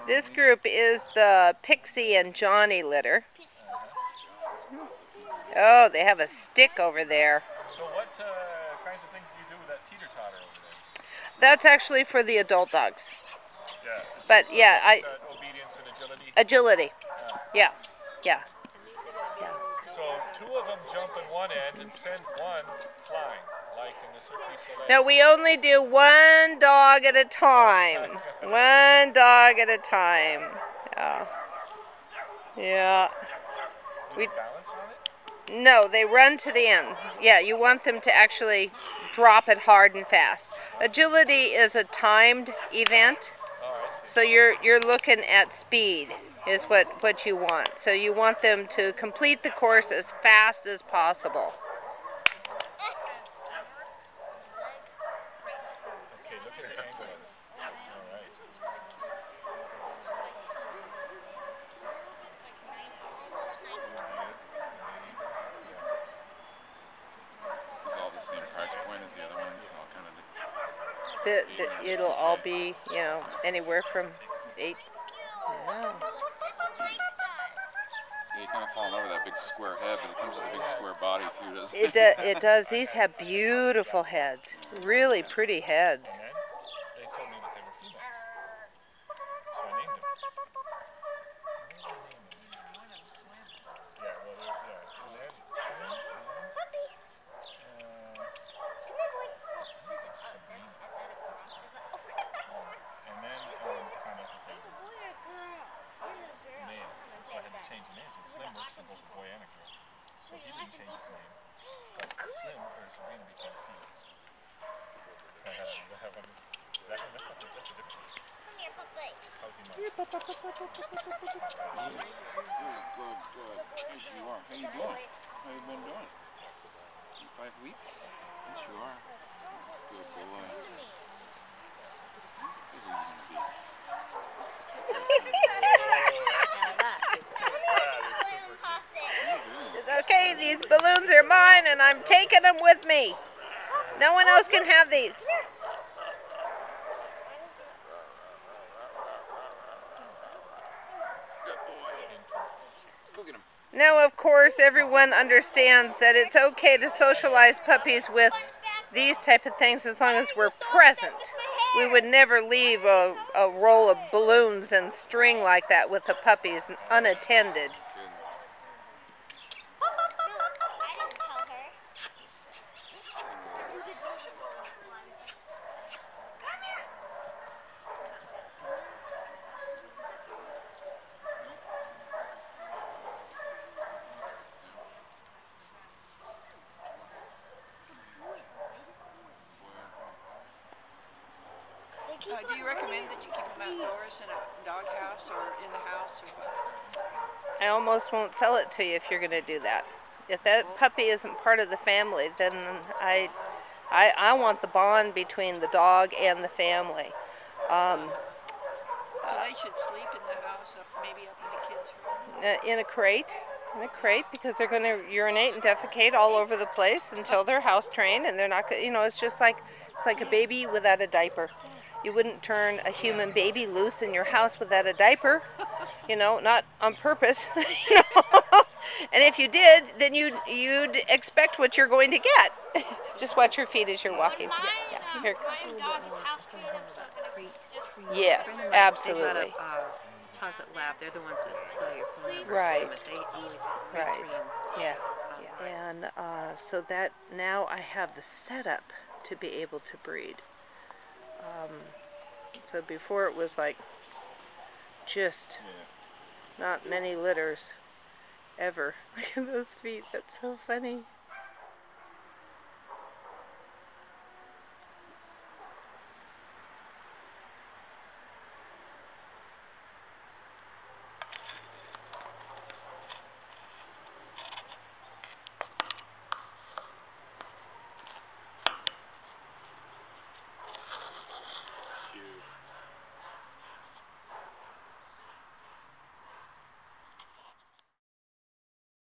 This group is the Pixie and Johnny litter. Oh, they have a stick over there. So what kinds of things do you do with that teeter-totter over there? That's actually for the adult dogs. Yeah. But yeah, obedience and agility. Agility. Yeah. Yeah. Yeah. So two of them jump in one end and send one flying, like in the Cirque du Soleil. No, we only do one dog at a time. One dog at a time. Yeah. Yeah. We balance on it? No, they run to the end. Yeah, you want them to actually drop it hard and fast. Agility is a timed event. Oh, I see. So you're looking at speed is what you want. So you want them to complete the course as fast as possible. Okay, look at the angle of it. All right. Is all the same price point as the other ones? All kind of. It'll all be, you know, anywhere from 8. Yeah. You kind of fall in love with that big square head, but it comes with a big square body too, doesn't it? It does. These have beautiful heads, really pretty heads. And then they told me that they were females, so I named them. Yeah, well, they're, and then found out that they were males, so I had to change the names. And Slim works for both a boy and a girl, so he didn't change his name. But Slim or Sabrina became Felix. That's a difference. How's he not? Good. Yes, you are. How you doing? How you been doing? 5 weeks? Yes, you are. Good boy. It's okay, these balloons are mine and I'm taking them with me. No one else can have these. Now, of course, everyone understands that it's okay to socialize puppies with these type of things as long as we're present. We would never leave a roll of balloons and string like that with the puppies unattended. Do you recommend that you keep them outdoors in a dog house or in the house or what? I almost won't sell it to you if you're going to do that. If that puppy isn't part of the family, then I want the bond between the dog and the family. So they should sleep in the house, maybe up in the kids' room? In a crate, because they're going to urinate and defecate all over the place until they're house trained, and they're not. You know, it's like a baby without a diaper. You wouldn't turn a human baby loose in your house without a diaper, you know, not on purpose. You know? And if you did, then you'd expect what you're going to get. Just watch your feet as you're walking. Yeah, here. Yes, absolutely. Chocolate Lab, they're the ones that sell your phone number. Right. But they always Right. Yeah. And so that now I have the setup to be able to breed. So before it was like just not many litters ever. Look at those feet, that's so funny.